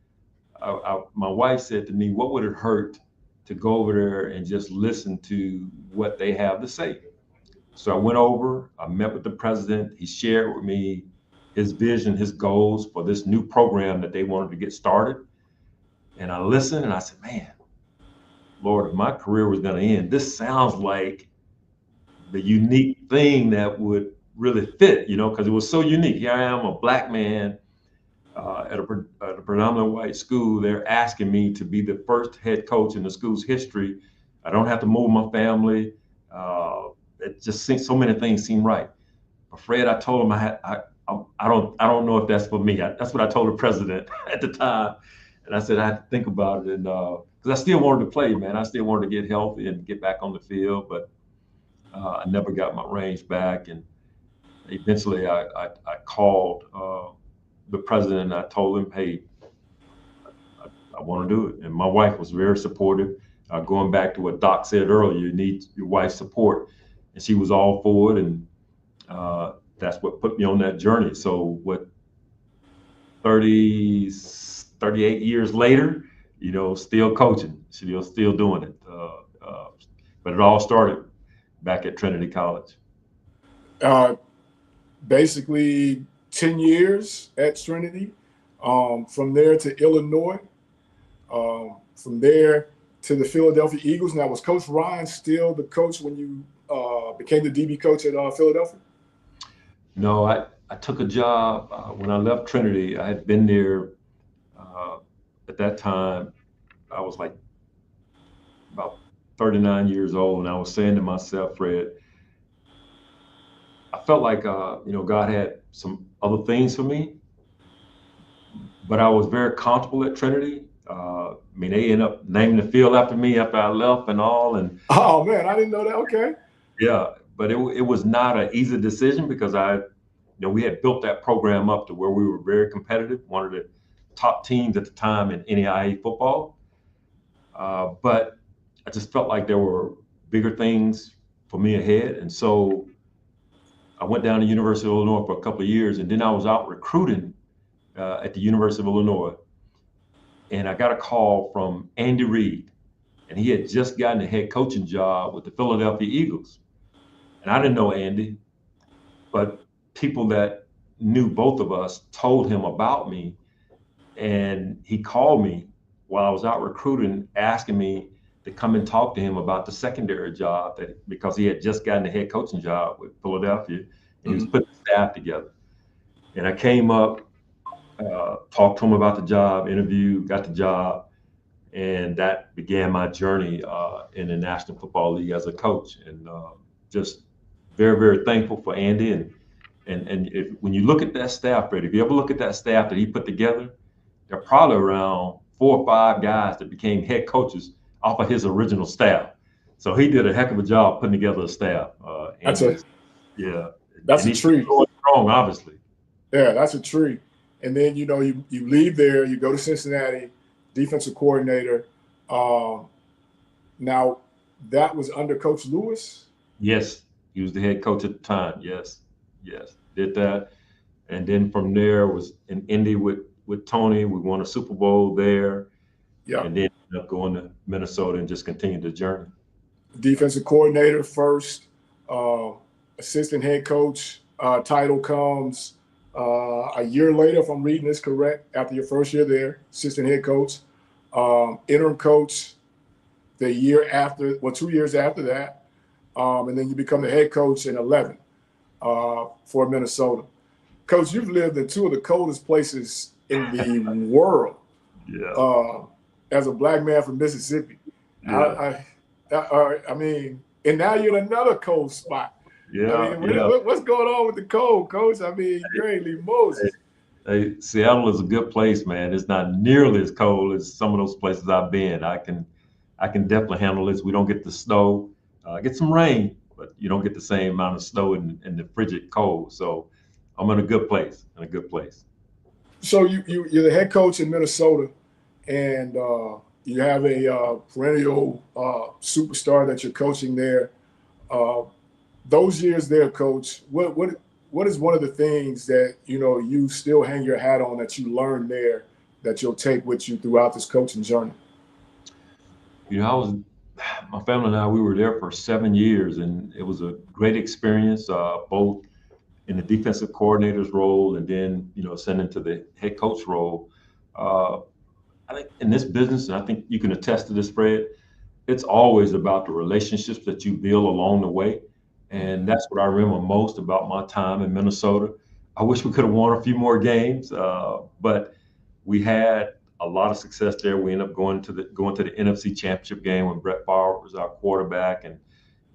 my wife said to me, what would it hurt to go over there and just listen to what they have to say? So I went over, I met with the president. He shared with me his vision, his goals for this new program that they wanted to get started. And I listened, and I said, man, Lord, if my career was going to end, this sounds like the unique thing that would really fit, because it was so unique. Here I am, a black man at a predominantly white school. They're asking me to be the first head coach in the school's history. I don't have to move my family. It just seems, so many things seem right. But Fred, I told him I don't know if that's for me. That's what I told the president at the time, and I said I had to think about it, and because I still wanted to play, man. I still wanted to get healthy and get back on the field, but I never got my range back. And eventually, I called the president, and I told him, hey, I want to do it. And my wife was very supportive. Going back to what Doc said earlier, you need your wife's support. And she was all for it. And that's what put me on that journey. So 38 years later, still coaching, still doing it. But it all started back at Trinity College. Basically 10 years at Trinity, from there to Illinois, from there to the Philadelphia Eagles. Now, was Coach Ryan still the coach when you became the DB coach at Philadelphia? No, I took a job when I left Trinity. I had been there at that time, I was like about 39 years old, and I was saying to myself, Fred, I felt like God had some other things for me, but I was very comfortable at Trinity. I mean, they ended up naming the field after me after I left and all, and Oh man, I didn't know that. Okay. yeah, but it was not an easy decision because we had built that program up to where we were very competitive, one of the top teams at the time in NAIA football. But I just felt like there were bigger things for me ahead, and so I went down to University of Illinois for a couple of years, and then I was out recruiting at the University of Illinois, and I got a call from Andy Reid, and he had just gotten a head coaching job with the Philadelphia Eagles, and I didn't know Andy, but people that knew both of us told him about me, and he called me while I was out recruiting, asking me to come and talk to him about the secondary job because he had just gotten a head coaching job with Philadelphia, and he was putting the staff together. And I came up, talked to him about the job, interviewed, got the job, and that began my journey in the National Football League as a coach. And just very, very thankful for Andy. And when you look at that staff, Fred, if you ever look at that staff that he put together, there are probably around 4 or 5 guys that became head coaches off of his original staff. So he did a heck of a job putting together a staff. That's a treat. Going strong, obviously. Yeah, that's a treat. And then you leave there, you go to Cincinnati, defensive coordinator. Now that was under Coach Lewis. Yes, he was the head coach at the time. Yes, did that, and then from there was in Indy with Tony. We won a Super Bowl there. Yeah, and then ended up going to Minnesota and just continued the journey. Defensive coordinator first, assistant head coach title comes a year later, if I'm reading this correct, after your first year there, assistant head coach, interim coach the year after, 2 years after that, and then you become the head coach in 11 for Minnesota. Coach, you've lived in 2 of the coldest places in the world. Yeah. As a black man from Mississippi. Yeah. I mean, and now you're in another cold spot. Yeah. I mean, what's going on with the cold, Coach? I mean, great Moses. Hey, Seattle is a good place, man. It's not nearly as cold as some of those places I've been. I can definitely handle this. We don't get the snow, get some rain, but you don't get the same amount of snow in the frigid cold. So I'm in a good place. So you're the head coach in Minnesota, and you have a perennial superstar that you're coaching there. Those years there, Coach, what is one of the things that you still hang your hat on that you learned there that you'll take with you throughout this coaching journey? My family and I, we were there for 7 years, and it was a great experience, both in the defensive coordinator's role and then ascending to the head coach role. I think in this business, and I think you can attest to this, Fred, it's always about the relationships that you build along the way. And that's what I remember most about my time in Minnesota. I wish we could have won a few more games, but we had a lot of success there. We ended up going to the NFC Championship game when Brett Favre was our quarterback, and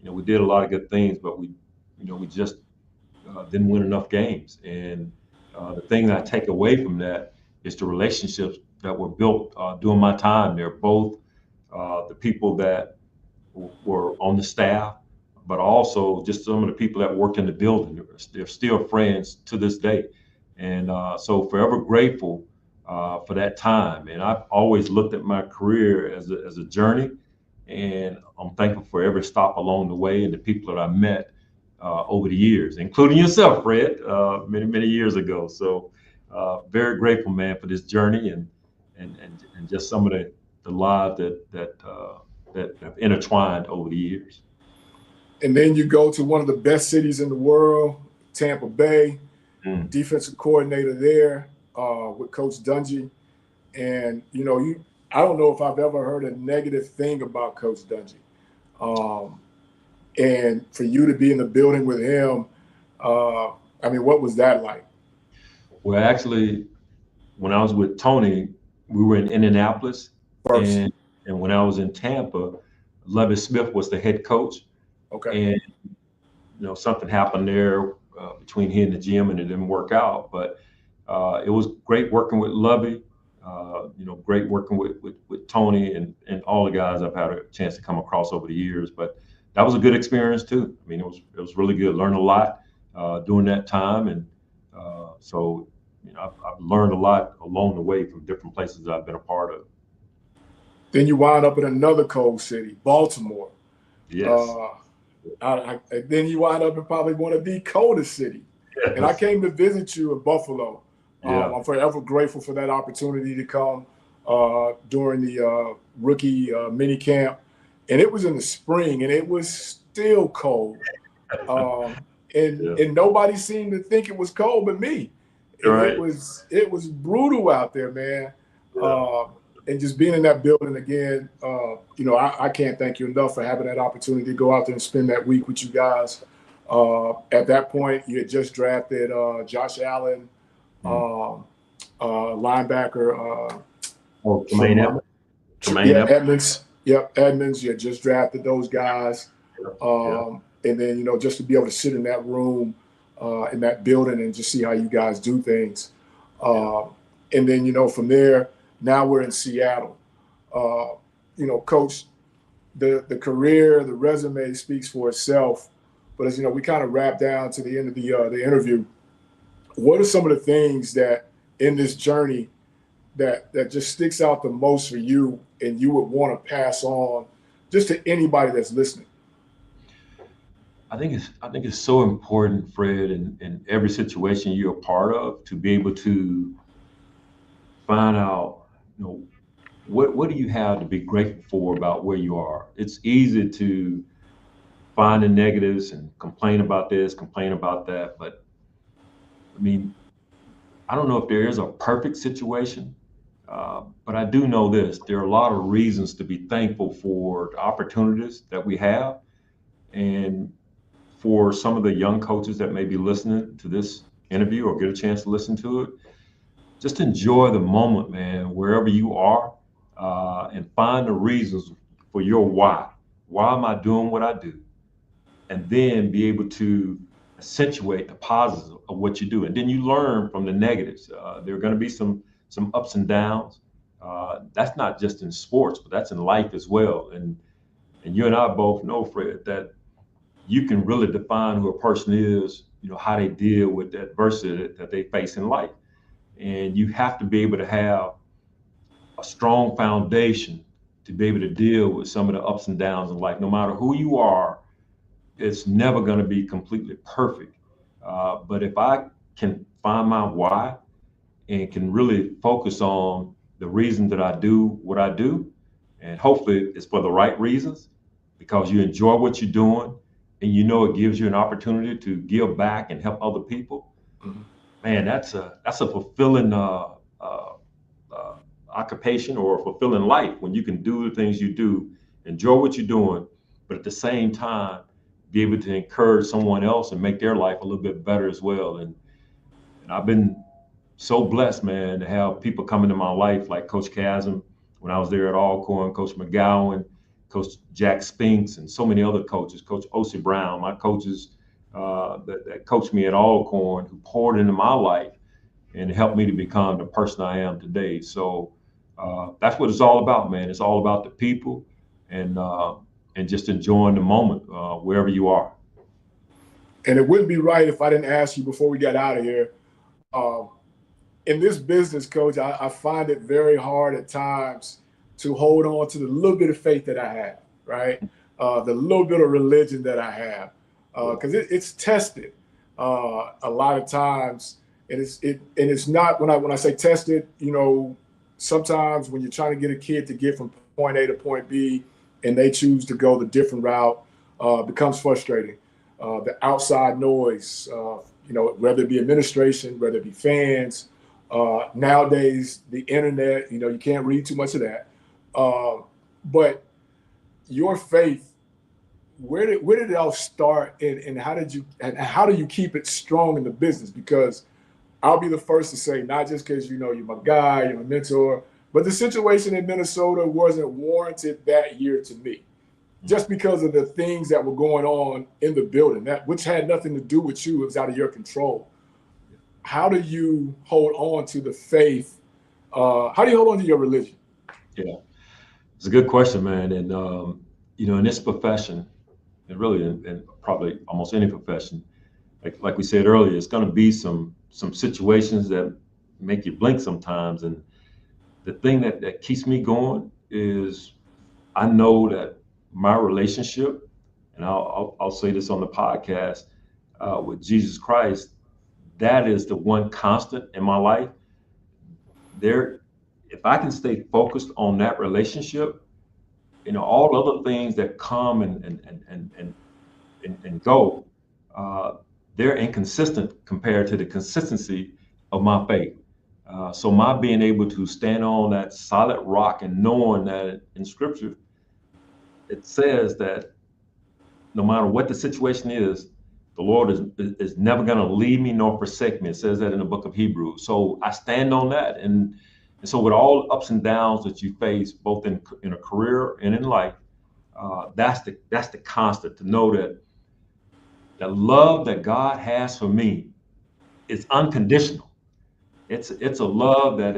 we did a lot of good things, but we just didn't win enough games. And the thing that I take away from that is the relationships that were built during my time there, both the people that were on the staff, but also just some of the people that worked in the building. They're still friends to this day. And so forever grateful for that time. And I've always looked at my career as a journey, and I'm thankful for every stop along the way and the people that I met over the years, including yourself, Fred, many, many years ago. So very grateful, man, for this journey and just some of the lives that have intertwined over the years. And then you go to one of the best cities in the world, Tampa Bay, defensive coordinator there with Coach Dungy. And, I don't know if I've ever heard a negative thing about Coach Dungy. And for you to be in the building with him, what was that like? Well, actually, when I was with Tony, we were in Indianapolis, First. and when I was in Tampa, Lovie Smith was the head coach, Okay. and something happened there between he and the GM, and it didn't work out. But it was great working with Lovey, great working with Tony and all the guys I've had a chance to come across over the years. But that was a good experience too. I mean, it was really good. Learned a lot during that time, and so I've learned a lot along the way from different places I've been a part of. Then you wind up in another cold city, Baltimore. Yes. Then you wind up in probably one of the coldest cities. Yes. And I came to visit you in Buffalo. Yeah. I'm forever grateful for that opportunity to come during the rookie mini camp. And it was in the spring, and it was still cold. And nobody seemed to think it was cold but me. Right. It was brutal out there, man. Yeah. And just being in that building again, I can't thank you enough for having that opportunity to go out there and spend that week with you guys. At that point, you had just drafted Josh Allen, linebacker. Edmonds. Yep, Edmonds. You had just drafted those guys. And then, just to be able to sit in that room, in that building and just see how you guys do things. And then, from there, now we're in Seattle. Coach, the career, the resume speaks for itself. But as we kind of wrap down to the end of the interview, what are some of the things that in this journey that just sticks out the most for you and you would want to pass on just to anybody that's listening? I think it's so important, Fred, in every situation you're a part of, to be able to find out, what do you have to be grateful for about where you are. It's easy to find the negatives and complain about this, complain about that, but I mean, I don't know if there is a perfect situation, but I do know this: there are a lot of reasons to be thankful for the opportunities that we have, and for some of the young coaches that may be listening to this interview or get a chance to listen to it, just enjoy the moment, man, wherever you are, and find the reasons for your why. Why am I doing what I do? And then be able to accentuate the positives of what you do. And then you learn from the negatives. There are going to be some ups and downs. That's not just in sports, but that's in life as well. And you and I both know, Fred, that you can really define who a person is, how they deal with the adversity that they face in life. And you have to be able to have a strong foundation to be able to deal with some of the ups and downs in life. No matter who you are, it's never going to be completely perfect. But if I can find my why and can really focus on the reason that I do what I do, and hopefully it's for the right reasons, because you enjoy what you're doing and it gives you an opportunity to give back and help other people. Mm-hmm. Man, that's a fulfilling occupation or a fulfilling life when you can do the things you do, enjoy what you're doing, but at the same time be able to encourage someone else and make their life a little bit better as well. And I've been so blessed, man, to have people come into my life like Coach Chasm when I was there at Alcorn, Coach McGowan, Coach Jack Spinks, and so many other coaches, Coach Ossie Brown, my coaches that coached me at Alcorn, who poured into my life and helped me to become the person I am today. So that's what it's all about, man. It's all about the people and just enjoying the moment wherever you are. And it wouldn't be right if I didn't ask you before we got out of here. In this business, Coach, I find it very hard at times to hold on to the little bit of faith that I have, right? The little bit of religion that I have, because it's tested a lot of times, and it's not when I say tested, sometimes when you're trying to get a kid to get from point A to point B, and they choose to go the different route, becomes frustrating. The outside noise, whether it be administration, whether it be fans, nowadays the internet, you can't read too much of that. But your faith, where did it all start, and how do you keep it strong in the business? Because I'll be the first to say, not just because you're my guy, you're my mentor, But the situation in Minnesota wasn't warranted that year to me, just because of the things that were going on in the building, which had nothing to do with you. It was out of your control. How do you hold on to the faith? How do you hold on to your religion? Yeah, it's a good question, man. And in this profession, and really in probably almost any profession, like we said earlier, it's going to be some situations that make you blink sometimes. And the thing that keeps me going is I know that my relationship, and I'll say this on the podcast, with Jesus Christ, that is the one constant in my life. If I can stay focused on that relationship, all other things that come and go, they're inconsistent compared to the consistency of my faith. So my being able to stand on that solid rock and knowing that in Scripture, it says that no matter what the situation is, the Lord is never going to leave me nor forsake me. It says that in the book of Hebrews. So I stand on that. And so with all the ups and downs that you face, both in a career and in life, that's the constant, to know that the love that God has for me is unconditional. It's a love that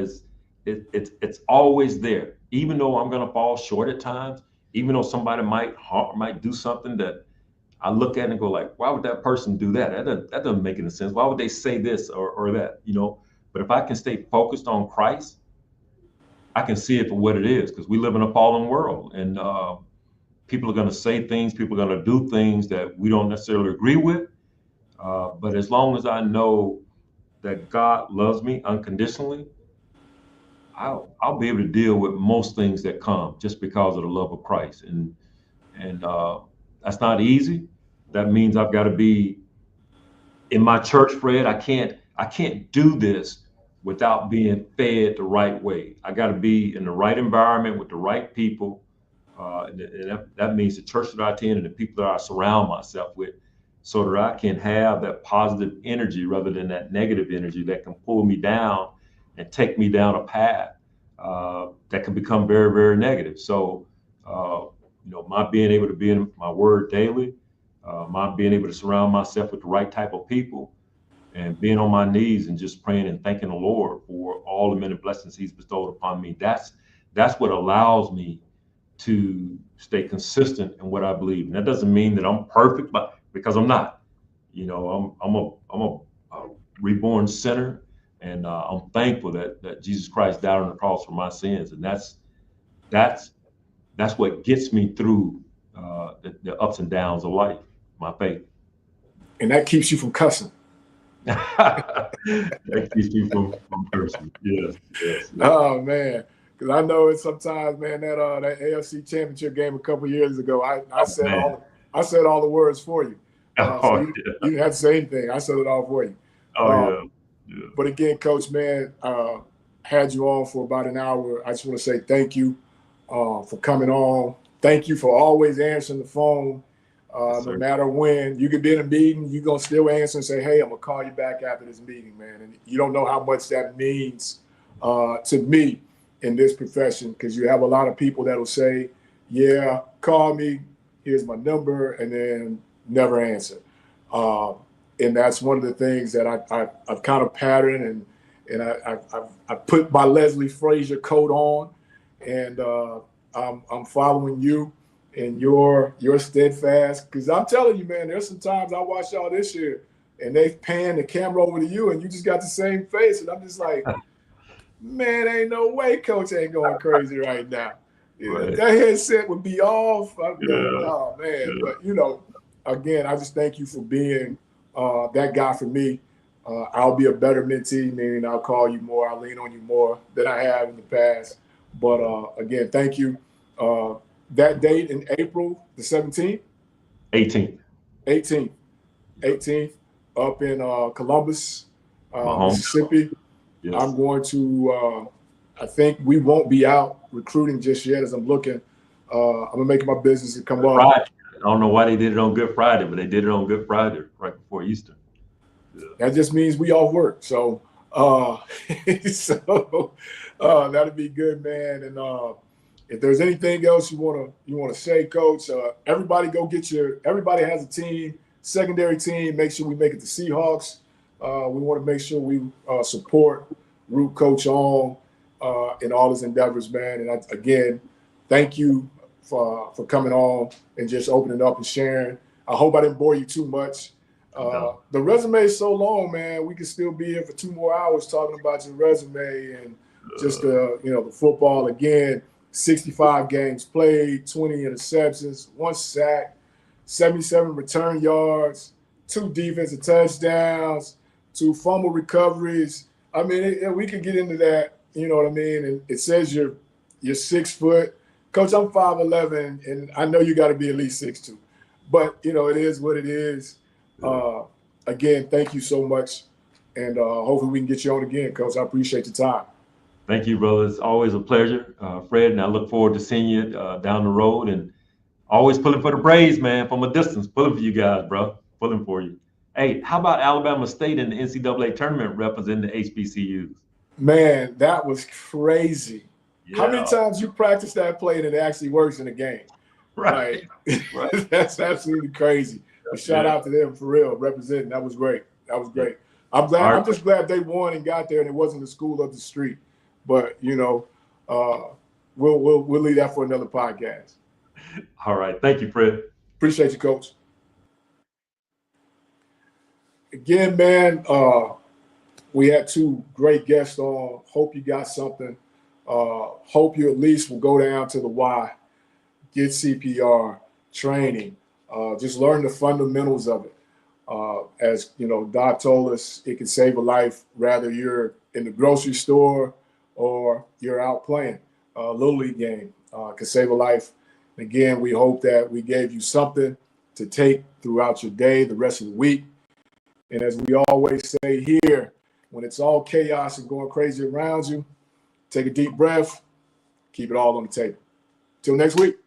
it's always there, even though I'm going to fall short at times, even though somebody might do something that I look at and go like, why would that person do that? That doesn't make any sense. Why would they say this or that? But if I can stay focused on Christ, I can see it for what it is, because we live in a fallen world, and people are going to say things, people are going to do things that we don't necessarily agree with. But as long as I know that God loves me unconditionally, I'll be able to deal with most things that come just because of the love of Christ. And that's not easy. That means I've got to be in my church, Fred. I can't do this without being fed the right way. I got to be in the right environment with the right people. And that means the church that I attend and the people that I surround myself with, so that I can have that positive energy rather than that negative energy that can pull me down and take me down a path that can become very, very negative. So, my being able to be in my word daily, my being able to surround myself with the right type of people, and being on my knees and just praying and thanking the Lord for all the many blessings He's bestowed upon me. That's what allows me to stay consistent in what I believe. And that doesn't mean that I'm perfect, but because I'm not. I'm a reborn sinner, and I'm thankful that Jesus Christ died on the cross for my sins, and that's what gets me through the ups and downs of life, my faith. And that keeps you from cussing. That keeps you from cursing. Yes. Oh man, because I know it sometimes, man. That AFC Championship game a couple years ago, I said all the words for you. So you didn't have to say anything. I said it all for you. Yeah. But again, Coach, man, had you on for about an hour. I just want to say thank you for coming on. Thank you for always answering the phone. No matter when. You could be in a meeting, you're going to still answer and say, hey, I'm going to call you back after this meeting, man. And you don't know how much that means to me in this profession, because you have a lot of people that will say, yeah, call me, here's my number, and then never answer. And that's one of the things that I've kind of patterned, and I put my Leslie Frazier coat on, and I'm following you and you're steadfast. Because I'm telling you, man, there's some times I watched y'all this year and they pan the camera over to you and you just got the same face. And I'm just like, man, ain't no way Coach ain't going crazy right now. Right. That headset would be off. Oh, man. Yeah. But, again, I just thank you for being that guy for me. I'll be a better mentee, meaning I'll call you more. I'll lean on you more than I have in the past. But, again, thank you. That date in April, the 17th? 18th. 18th, up in Columbus, Mississippi. Yes. I'm going to, I think we won't be out recruiting just yet as I'm looking. I'm going to make it my business to come up. Friday. I don't know why they did it on Good Friday, but they did it on Good Friday right before Easter. Yeah. That just means we off work. So Uh, so that'd be good, man. And if there's anything else you wanna say, Coach, everybody go get everybody has a team, secondary team. Make sure we make it to Seahawks. We want to make sure we support, root Coach on in all his endeavors, man. And again, thank you for coming on and just opening up and sharing. I hope I didn't bore you too much. No. The resume is so long, man. We could still be here for 2 more hours talking about your resume and just the football. Again, 65 games played, 20 interceptions, 1 sack, 77 return yards, 2 defensive touchdowns, 2 fumble recoveries. I mean, we can get into that. You know what I mean? And it says you're 6 foot. Coach, I'm 5'11", and I know you got to be at least 6'2". But, it is what it is. Again, thank you so much. And hopefully we can get you on again, Coach. I appreciate your time. Thank you, brother. It's always a pleasure, Fred, and I look forward to seeing you down the road. And always pulling for the Braves, man, from a distance. Pulling for you guys, bro. Pulling for you. Hey, how about Alabama State in the NCAA tournament representing the HBCUs? Man, that was crazy. Yeah. How many times you practice that play and it actually works in a game? Right. Right. That's absolutely crazy. But shout out to them for real, representing. That was great. I'm glad. Right. I'm just glad they won and got there, and it wasn't the school up the street. But we'll leave that for another podcast. All right. Thank you, Fred. Appreciate you, Coach. Again, man, we had 2 great guests on. Hope you got something. Hope you at least will go down to the Y, get CPR training, just learn the fundamentals of it. As Doc told us, it can save a life, whether you're in the grocery store or you're out playing a Little League game. Can save a life. And again, we hope that we gave you something to take throughout your day, the rest of the week. And as we always say here, when it's all chaos and going crazy around you, take a deep breath, keep it all on the table. Till next week.